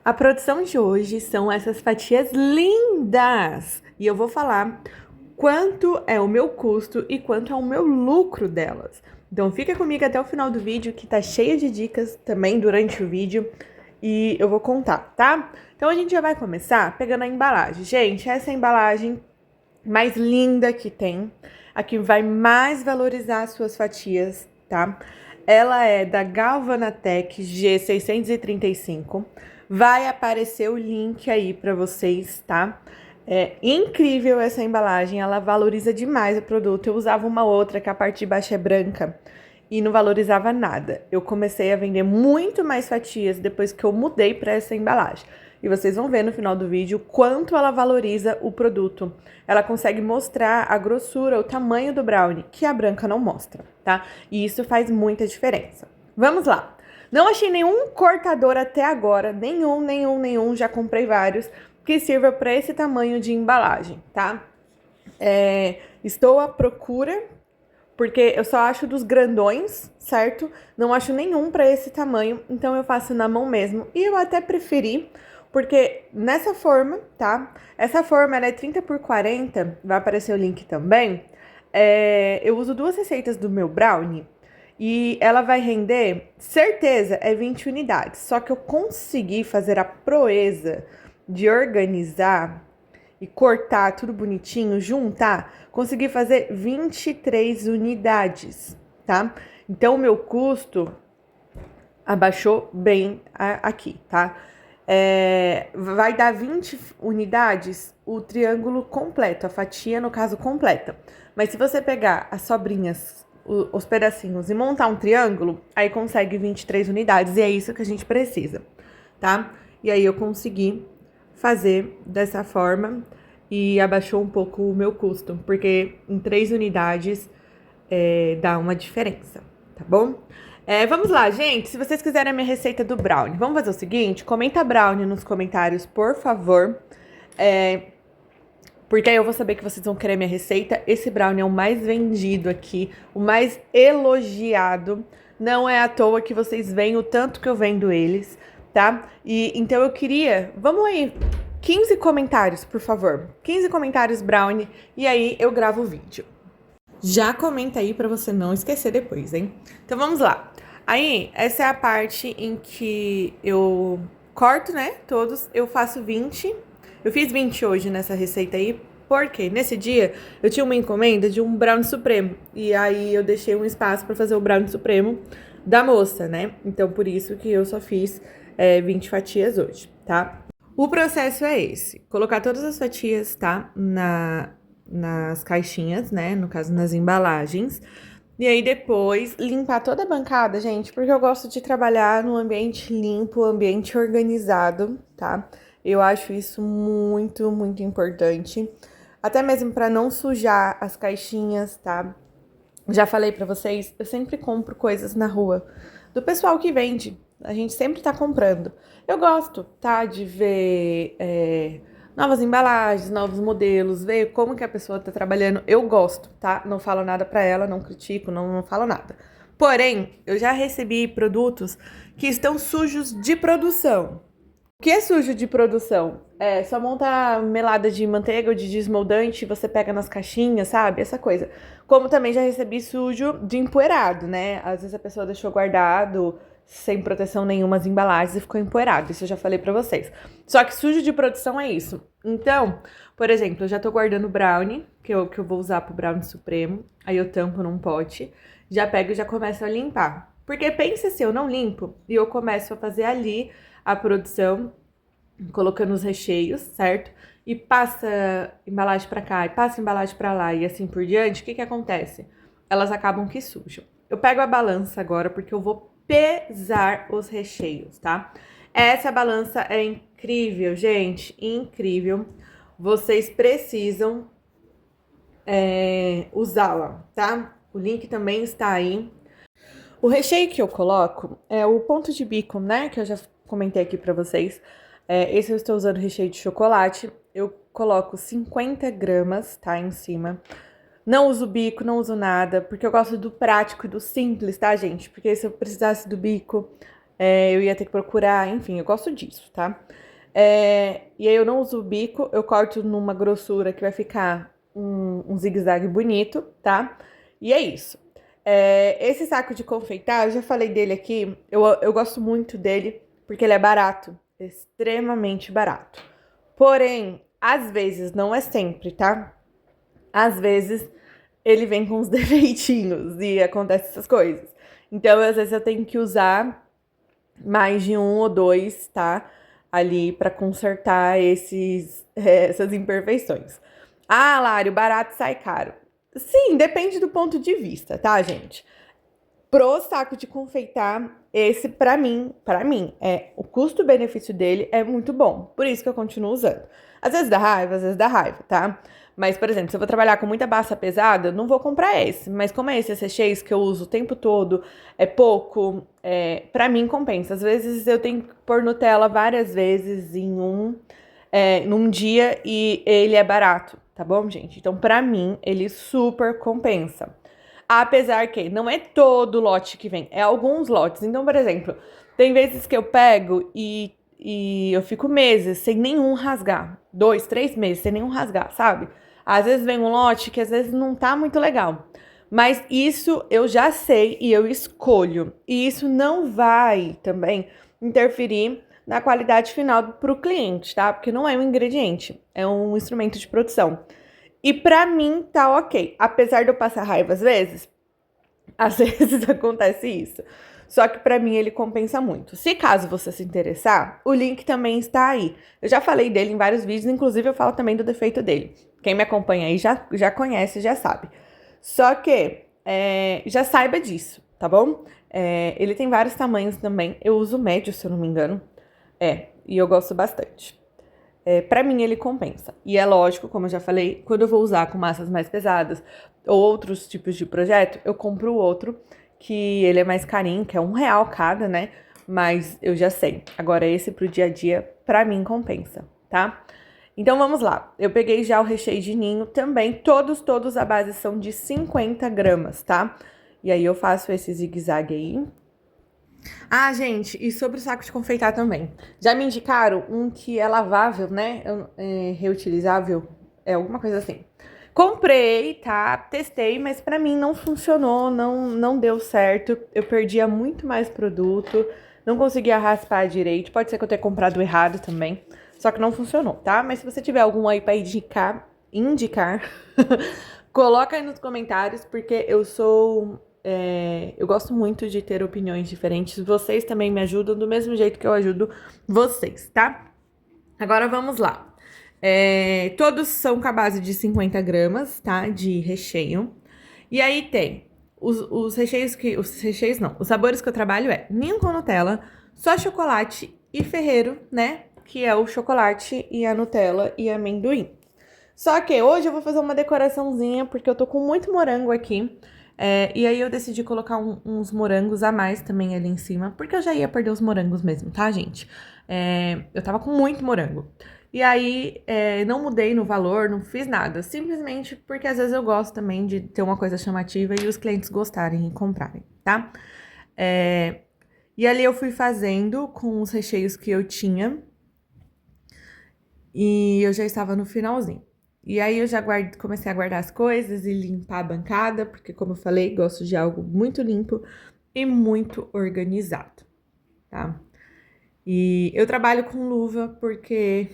A produção de hoje são essas fatias lindas e eu vou falar quanto é o meu custo e quanto é o meu lucro delas. Então fica comigo até o final do vídeo que tá cheio de dicas também durante o vídeo e eu vou contar, tá? Então a gente já vai começar pegando a embalagem. Gente, essa é a embalagem mais linda que tem, a que vai mais valorizar as suas fatias, tá? Ela é da Galvanatec G635. Vai aparecer o link aí para vocês, tá? É incrível essa embalagem, ela valoriza demais o produto. Eu usava uma outra que a parte de baixo é branca e não valorizava nada. Eu comecei a vender muito mais fatias depois que eu mudei para essa embalagem. E vocês vão ver no final do vídeo quanto ela valoriza o produto. Ela consegue mostrar a grossura, o tamanho do brownie, que a branca não mostra, tá? E isso faz muita diferença. Vamos lá. Não achei nenhum cortador até agora, nenhum, já comprei vários, que sirva para esse tamanho de embalagem, tá? Estou à procura, porque eu só acho dos grandões, certo? Não acho nenhum para esse tamanho, então eu faço na mão mesmo. E eu até preferi, porque nessa forma, tá? Essa forma, ela é 30 por 40, vai aparecer o link também. Eu uso duas receitas do meu brownie e ela vai render, certeza, é 20 unidades. Só que eu consegui fazer a proeza de organizar e cortar tudo bonitinho, juntar, consegui fazer 23 unidades, tá? Então, o meu custo abaixou bem aqui, tá? Vai dar 20 unidades o triângulo completo, a fatia, no caso, completa. Mas se você pegar as sobrinhas, os pedacinhos e montar um triângulo, aí consegue 23 unidades e é isso que a gente precisa, tá? E aí eu consegui fazer dessa forma e abaixou um pouco o meu custo, porque em 3 unidades dá uma diferença, tá bom? Vamos lá, gente. Se vocês quiserem a minha receita do brownie, vamos fazer o seguinte: comenta brownie nos comentários, por favor. Porque aí eu vou saber que vocês vão querer minha receita. Esse brownie é o mais vendido aqui, o mais elogiado. Não é à toa que vocês veem o tanto que eu vendo eles, tá? E então eu queria, vamos aí, 15 comentários, por favor. 15 comentários brownie e aí eu gravo o vídeo. Já comenta aí pra você não esquecer depois, hein? Então vamos lá. Aí, essa é a parte em que eu corto, né, todos. Eu faço 20. Eu fiz 20 hoje nessa receita aí, porque nesse dia eu tinha uma encomenda de um brownie supremo. E aí eu deixei um espaço pra fazer o brownie supremo da moça, né? Então por isso que eu só fiz 20 fatias hoje, tá? O processo é esse: colocar todas as fatias, tá? Nas caixinhas, né? No caso, nas embalagens. E aí depois limpar toda a bancada, gente, porque eu gosto de trabalhar num ambiente limpo, ambiente organizado, tá? Eu acho isso muito importante. Até mesmo para não sujar as caixinhas, tá? Já falei pra vocês, eu sempre compro coisas na rua do pessoal que vende. A gente sempre tá comprando. Eu gosto, tá? De ver novas embalagens, novos modelos, ver como que a pessoa tá trabalhando. Eu gosto, tá? Não falo nada pra ela, não critico, não falo nada. Porém, eu já recebi produtos que estão sujos de produção. O que é sujo de produção? É só montar melada de manteiga ou de desmoldante, você pega nas caixinhas, sabe? Essa coisa. Como também já recebi sujo de empoeirado, né? Às vezes a pessoa deixou guardado sem proteção nenhuma as embalagens e ficou empoeirado. Isso eu já falei pra vocês. Só que sujo de produção é isso. Então, por exemplo, eu já tô guardando brownie, que eu vou usar pro brownie supremo. Aí eu tampo num pote, já pego e já começo a limpar. Porque pensa se eu não limpo e eu começo a fazer ali a produção, colocando os recheios, certo? E passa embalagem pra cá, e passa embalagem pra lá, e assim por diante, o que que acontece? Elas acabam que sujam. Eu pego a balança agora, porque eu vou pesar os recheios, tá? Essa balança é incrível, gente, incrível. Vocês precisam usá-la, tá? O link também está aí. O recheio que eu coloco é o ponto de bico, né? Que eu já comentei aqui pra vocês. Esse eu estou usando recheio de chocolate. Eu coloco 50 gramas, tá? Em cima. Não uso bico, não uso nada, porque eu gosto do prático e do simples, tá, gente? Porque se eu precisasse do bico, Eu ia ter que procurar, enfim, eu gosto disso, tá? E aí eu não uso o bico, eu corto numa grossura que vai ficar um zigue-zague bonito, tá? E é isso. Esse saco de confeitar, eu já falei dele aqui, eu gosto muito dele porque ele é barato, extremamente barato. Porém, às vezes, não é sempre, tá? Às vezes ele vem com uns defeitinhos e acontece essas coisas. Então, às vezes eu tenho que usar mais de um ou dois, tá? Ali pra consertar essas imperfeições. Ah, Lário, barato sai caro. Sim, depende do ponto de vista, tá, gente? Pro saco de confeitar, esse pra mim, o custo-benefício dele é muito bom. Por isso que eu continuo usando. Às vezes dá raiva, tá? Mas, por exemplo, se eu vou trabalhar com muita massa pesada, não vou comprar esse. Mas como é esses recheios que eu uso o tempo todo, é pouco, pra mim compensa. Às vezes eu tenho que pôr Nutella várias vezes num dia e ele é barato, tá bom, gente? Então, pra mim, ele super compensa. Apesar que não é todo lote que vem, é alguns lotes. Então, por exemplo, tem vezes que eu pego e eu fico meses sem nenhum rasgar. 2, 3 meses sem nenhum rasgar, sabe? Às vezes vem um lote que às vezes não tá muito legal. Mas isso eu já sei e eu escolho. E isso não vai também interferir na qualidade final para o cliente, tá? Porque não é um ingrediente, é um instrumento de produção. E pra mim tá ok. Apesar de eu passar raiva às vezes acontece isso. Só que pra mim ele compensa muito. Se caso você se interessar, o link também está aí. Eu já falei dele em vários vídeos, inclusive eu falo também do defeito dele. Quem me acompanha aí já conhece, já sabe. Só que já saiba disso, tá bom? Ele tem vários tamanhos também. Eu uso médio, se eu não me engano. E eu gosto bastante. Pra mim ele compensa. E é lógico, como eu já falei, quando eu vou usar com massas mais pesadas ou outros tipos de projeto, eu compro outro, que ele é mais carinho, que é R$ 1 cada, né? Mas eu já sei. Agora esse pro dia a dia, pra mim compensa, tá? Então vamos lá. Eu peguei já o recheio de ninho também. Todos a base são de 50 gramas, tá? E aí eu faço esse zigue-zague aí. Ah, gente, e sobre o saco de confeitar também. Já me indicaram um que é lavável, né? Reutilizável, alguma coisa assim. Comprei, tá? Testei, mas pra mim não funcionou, não deu certo. Eu perdia muito mais produto, não conseguia raspar direito. Pode ser que eu tenha comprado errado também, só que não funcionou, tá? Mas se você tiver algum aí pra indicar, coloca aí nos comentários, porque eu gosto muito de ter opiniões diferentes. Vocês também me ajudam do mesmo jeito que eu ajudo vocês, tá? Agora vamos lá. Todos são com a base de 50 gramas, tá? De recheio. E aí tem os recheios não. Os sabores que eu trabalho ninho com Nutella, só chocolate e Ferrero, né? Que é o chocolate e a Nutella e amendoim. Só que hoje eu vou fazer uma decoraçãozinha, porque eu tô com muito morango aqui. E aí eu decidi colocar uns morangos a mais também ali em cima, porque eu já ia perder os morangos mesmo, tá, gente? Eu tava com muito morango. E aí, não mudei no valor, não fiz nada. Simplesmente porque às vezes eu gosto também de ter uma coisa chamativa e os clientes gostarem e comprarem, tá? E ali eu fui fazendo com os recheios que eu tinha. E eu já estava no finalzinho. E aí eu já comecei a guardar as coisas e limpar a bancada, porque como eu falei, gosto de algo muito limpo e muito organizado, tá? E eu trabalho com luva porque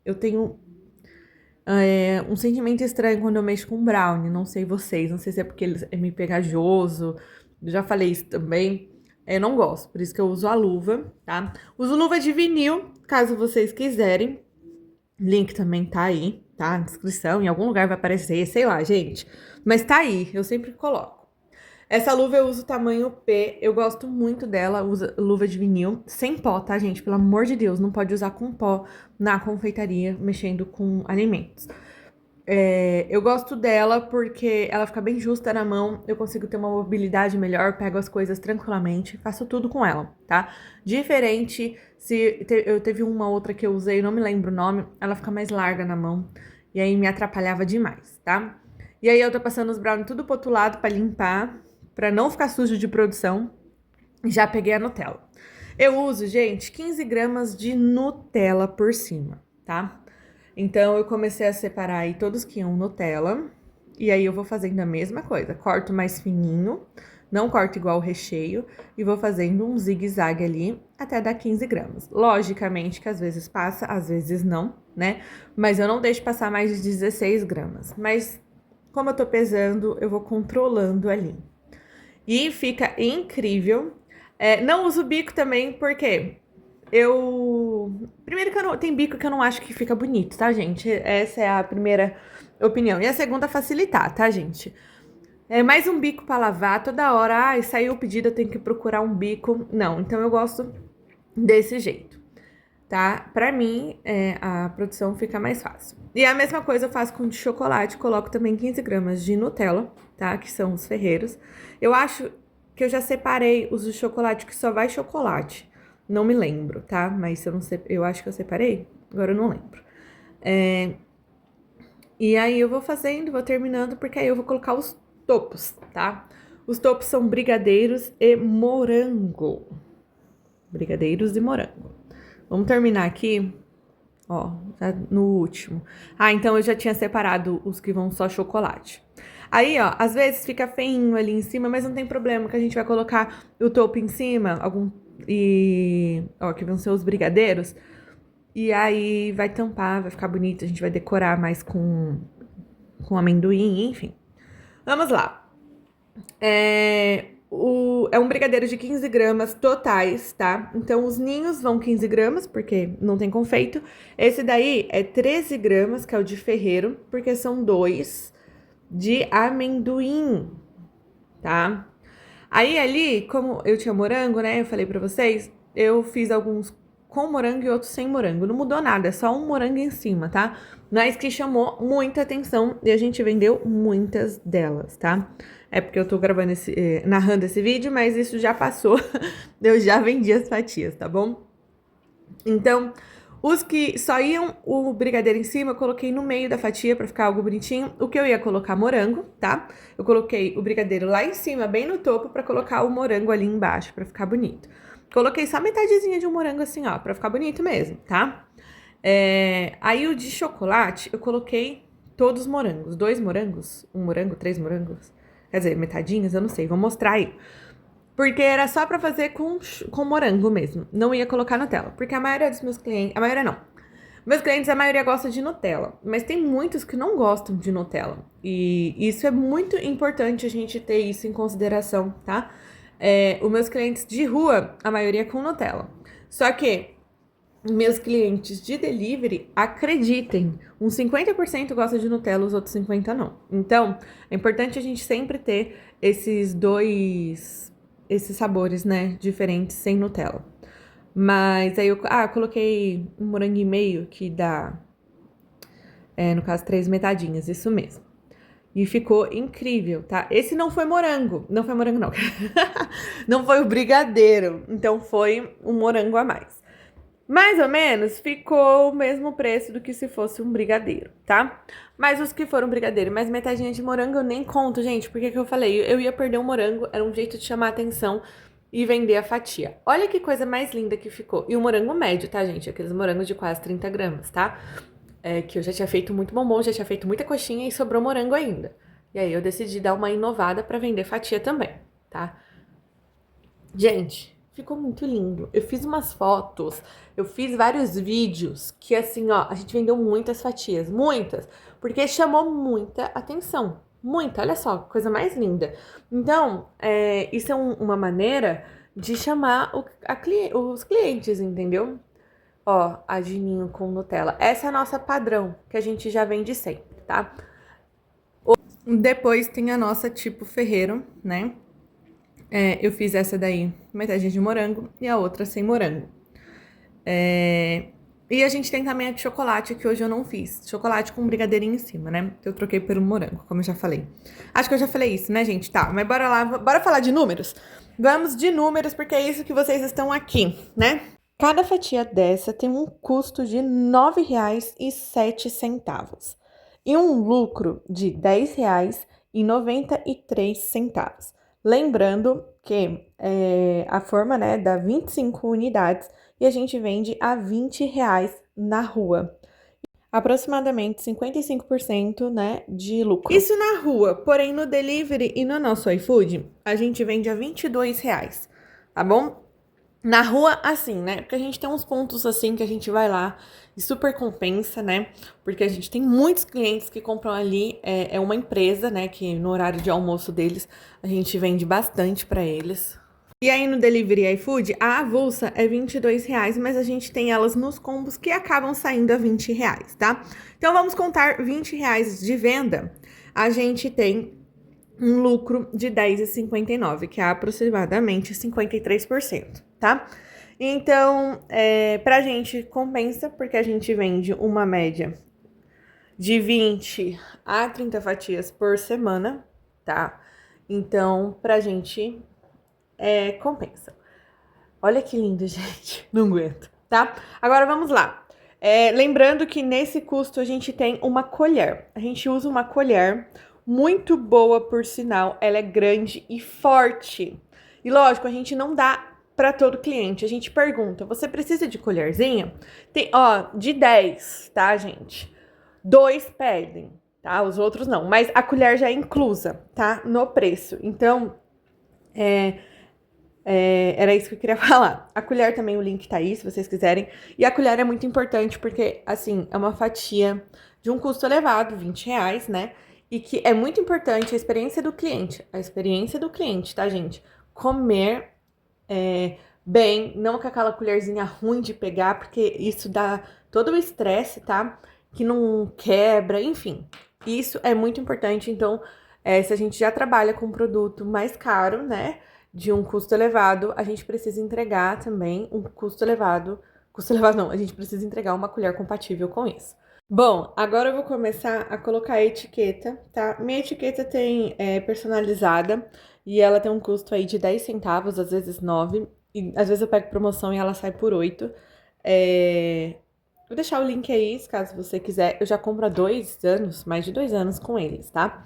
eu tenho um sentimento estranho quando eu mexo com brownie. Não sei vocês, não sei se é porque ele é meio pegajoso. Eu já falei isso também. Eu não gosto, por isso que eu uso a luva, tá? Uso luva de vinil, caso vocês quiserem. Link também tá aí, tá? Na descrição, em algum lugar vai aparecer, sei lá, gente. Mas tá aí, eu sempre coloco. Essa luva eu uso tamanho P, eu gosto muito dela, usa luva de vinil, sem pó, tá, gente? Pelo amor de Deus, não pode usar com pó na confeitaria, mexendo com alimentos. Eu gosto dela porque ela fica bem justa na mão, eu consigo ter uma mobilidade melhor, pego as coisas tranquilamente, faço tudo com ela, tá? Diferente, eu teve uma outra que eu usei, não me lembro o nome, ela fica mais larga na mão, e aí me atrapalhava demais, tá? E aí eu tô passando os brownies tudo pro outro lado pra limpar, pra não ficar sujo de produção. Já peguei a Nutella. Eu uso, gente, 15 gramas de Nutella por cima, tá? Então, eu comecei a separar aí todos que iam Nutella. E aí, eu vou fazendo a mesma coisa. Corto mais fininho, não corto igual o recheio. E vou fazendo um zigue-zague ali até dar 15 gramas. Logicamente que às vezes passa, às vezes não, né? Mas eu não deixo passar mais de 16 gramas. Mas, como eu tô pesando, eu vou controlando ali. E fica incrível. Não uso bico também, porque primeiro que tem bico que eu não acho que fica bonito, tá, gente? Essa é a primeira opinião. E a segunda, facilitar, tá, gente? É mais um bico pra lavar toda hora. Ai, saiu o pedido, eu tenho que procurar um bico. Não, então eu gosto desse jeito, tá? Pra mim, a produção fica mais fácil. E a mesma coisa eu faço com de chocolate. Coloco também 15 gramas de Nutella, tá? Que são os Ferreiros. Eu acho que eu já separei os de chocolate, que só vai chocolate. Não me lembro, tá? Mas eu acho que eu separei. Agora eu não lembro. E aí eu vou fazendo, vou terminando, porque aí eu vou colocar os topos, tá? Os topos são brigadeiros e morango. Brigadeiros e morango. Vamos terminar aqui, ó, no último. Ah, então eu já tinha separado os que vão só chocolate. Aí, ó, às vezes fica feinho ali em cima, mas não tem problema, que a gente vai colocar o topo em cima, ó, que vão ser os brigadeiros. E aí vai tampar, vai ficar bonito, a gente vai decorar mais com amendoim, enfim. Vamos lá. É um brigadeiro de 15 gramas totais, tá? Então, os ninhos vão 15 gramas, porque não tem confeito. Esse daí é 13 gramas, que é o de Ferreiro, porque são 2 de amendoim, tá? Aí, ali, como eu tinha morango, né? Eu falei pra vocês, eu fiz alguns com morango e outros sem morango. Não mudou nada, é só um morango em cima, tá? Mas que chamou muita atenção e a gente vendeu muitas delas, tá? É porque eu tô gravando narrando esse vídeo, mas isso já passou. Eu já vendi as fatias, tá bom? Então, os que só iam o brigadeiro em cima, eu coloquei no meio da fatia pra ficar algo bonitinho. O que eu ia colocar morango, tá? Eu coloquei o brigadeiro lá em cima, bem no topo, pra colocar o morango ali embaixo, pra ficar bonito. Coloquei só metadezinha de um morango assim, ó, pra ficar bonito mesmo, tá? Aí o de chocolate, eu coloquei todos os morangos. 2 morangos, 1 morango, 3 morangos. Quer dizer, metadinhas, eu não sei, vou mostrar aí. Porque era só pra fazer com morango mesmo. Não ia colocar Nutella. Porque a maioria dos meus clientes... A maioria não. Meus clientes, a maioria gosta de Nutella. Mas tem muitos que não gostam de Nutella. E isso é muito importante a gente ter isso em consideração, tá? Os meus clientes de rua, a maioria é com Nutella. Só que meus clientes de delivery, acreditem, uns 50% gosta de Nutella, os outros 50% não. Então, é importante a gente sempre ter esses sabores, né, diferentes sem Nutella. Mas aí eu coloquei um morango e meio, que dá, no caso, 3 metadinhas, isso mesmo. E ficou incrível, tá? Esse não foi morango, não. Não foi o brigadeiro, então foi um morango a mais. Mais ou menos ficou o mesmo preço do que se fosse um brigadeiro, tá? Mas os que foram brigadeiro, mais metadinha de morango eu nem conto, gente. Porque que eu falei? Eu ia perder um morango, era um jeito de chamar a atenção e vender a fatia. Olha que coisa mais linda que ficou. E o morango médio, tá, gente? Aqueles morangos de quase 30 gramas, tá? Que eu já tinha feito muito bombom, já tinha feito muita coxinha e sobrou morango ainda. E aí eu decidi dar uma inovada pra vender fatia também, tá? Gente, ficou muito lindo. Eu fiz umas fotos, eu fiz vários vídeos que assim, ó, a gente vendeu muitas fatias, muitas, porque chamou muita atenção. Muita, olha só, coisa mais linda. Então, isso é uma maneira de chamar os clientes, entendeu? Ó, a de ninho com Nutella. Essa é a nossa padrão, que a gente já vende sempre, tá? Depois tem a nossa tipo Ferreiro, né? Eu fiz essa daí, metade de morango e a outra sem morango. E a gente tem também a de chocolate, que hoje eu não fiz. Chocolate com brigadeirinho em cima, né? Eu troquei por um morango, como eu já falei. Acho que eu já falei isso, né, gente? Tá, mas bora lá, bora falar de números? Vamos de números, porque é isso que vocês estão aqui, né? Cada fatia dessa tem um custo de R$ 9,07 e um lucro de R$ 10,93. Lembrando que a forma, né, dá 25 unidades e a gente vende a R$ 20 na rua. Aproximadamente 55%, né, de lucro. Isso na rua, porém no delivery e no nosso iFood, a gente vende a R$ 22, tá bom? Na rua, assim, né? Porque a gente tem uns pontos assim que a gente vai lá e super compensa, né? Porque a gente tem muitos clientes que compram ali, é uma empresa, né? Que no horário de almoço deles, a gente vende bastante pra eles. E aí no Delivery iFood, a avulsa é R$ 22, mas a gente tem elas nos combos que acabam saindo a R$ 20, tá? Então vamos contar R$ 20 de venda. A gente tem um lucro de R$10,59, que é aproximadamente 53%, tá? Então, pra gente compensa, porque a gente vende uma média de 20 a 30 fatias por semana, tá? Então, pra gente compensa. Olha que lindo, gente. Não aguento, tá? Agora vamos lá. Lembrando que nesse custo a gente tem uma colher. A gente usa uma colher muito boa, por sinal. Ela é grande e forte. E lógico, a gente não dá para todo cliente. A gente pergunta: você precisa de colherzinha? Tem, ó, de 10, tá, gente? 2 pedem, tá? Os outros não. Mas a colher já é inclusa, tá? No preço. Então, era isso que eu queria falar. A colher também, o link tá aí, se vocês quiserem. E a colher é muito importante porque, assim, é uma fatia de um custo elevado, R$ 20, né? E que é muito importante a experiência do cliente. A experiência do cliente, tá, gente? Comer bem, não com aquela colherzinha ruim de pegar, porque isso dá todo o estresse, tá? Que não quebra, enfim. Isso é muito importante. Então, se a gente já trabalha com um produto mais caro, né? De um custo elevado, a gente precisa entregar também um custo elevado. Custo elevado não, a gente precisa entregar uma colher compatível com isso. Bom, agora eu vou começar a colocar a etiqueta, tá? Minha etiqueta tem personalizada e ela tem um custo aí de 10 centavos, às vezes 9. E às vezes eu pego promoção e ela sai por 8. Vou deixar o link aí, caso você quiser. Eu já compro há 2 anos, mais de 2 anos com eles, tá?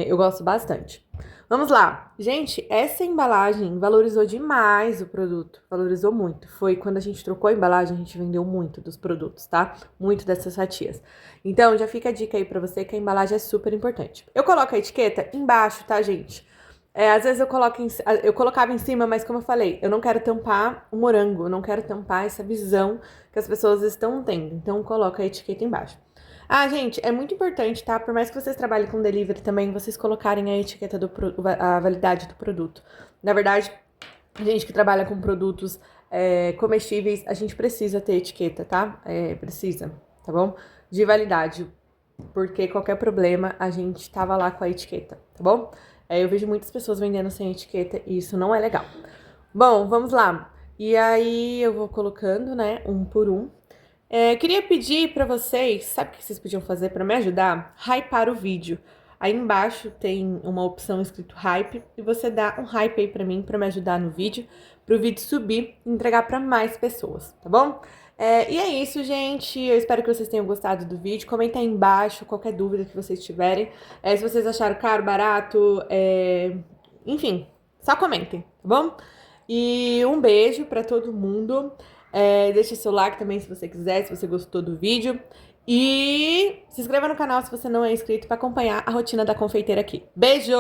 Eu gosto bastante. Vamos lá. Gente, essa embalagem valorizou demais o produto. Valorizou muito. Foi quando a gente trocou a embalagem, a gente vendeu muito dos produtos, tá? Muito dessas fatias. Então, já fica a dica aí pra você que a embalagem é super importante. Eu coloco a etiqueta embaixo, tá, gente? Às vezes eu colocava em cima, mas como eu falei, eu não quero tampar o morango, eu não quero tampar essa visão que as pessoas estão tendo. Então, coloca a etiqueta embaixo. Ah, gente, é muito importante, tá? Por mais que vocês trabalhem com delivery também, vocês colocarem a etiqueta a validade do produto. Na verdade, a gente que trabalha com produtos comestíveis, a gente precisa ter etiqueta, tá? Precisa, tá bom? De validade, porque qualquer problema a gente tava lá com a etiqueta, tá bom? Eu vejo muitas pessoas vendendo sem etiqueta e isso não é legal. Bom, vamos lá. E aí eu vou colocando, né, um por um. Queria pedir pra vocês, sabe o que vocês podiam fazer pra me ajudar? Hypar o vídeo. Aí embaixo tem uma opção escrito hype e você dá um hype aí pra mim, pra me ajudar no vídeo, pro vídeo subir e entregar pra mais pessoas, tá bom? E é isso, gente. Eu espero que vocês tenham gostado do vídeo. Comenta aí embaixo qualquer dúvida que vocês tiverem. Se vocês acharam caro, barato, enfim, só comentem, tá bom? E um beijo pra todo mundo. Deixa seu like também se você quiser, se você gostou do vídeo. E se inscreva no canal se você não é inscrito para acompanhar a rotina da confeiteira aqui. Beijo!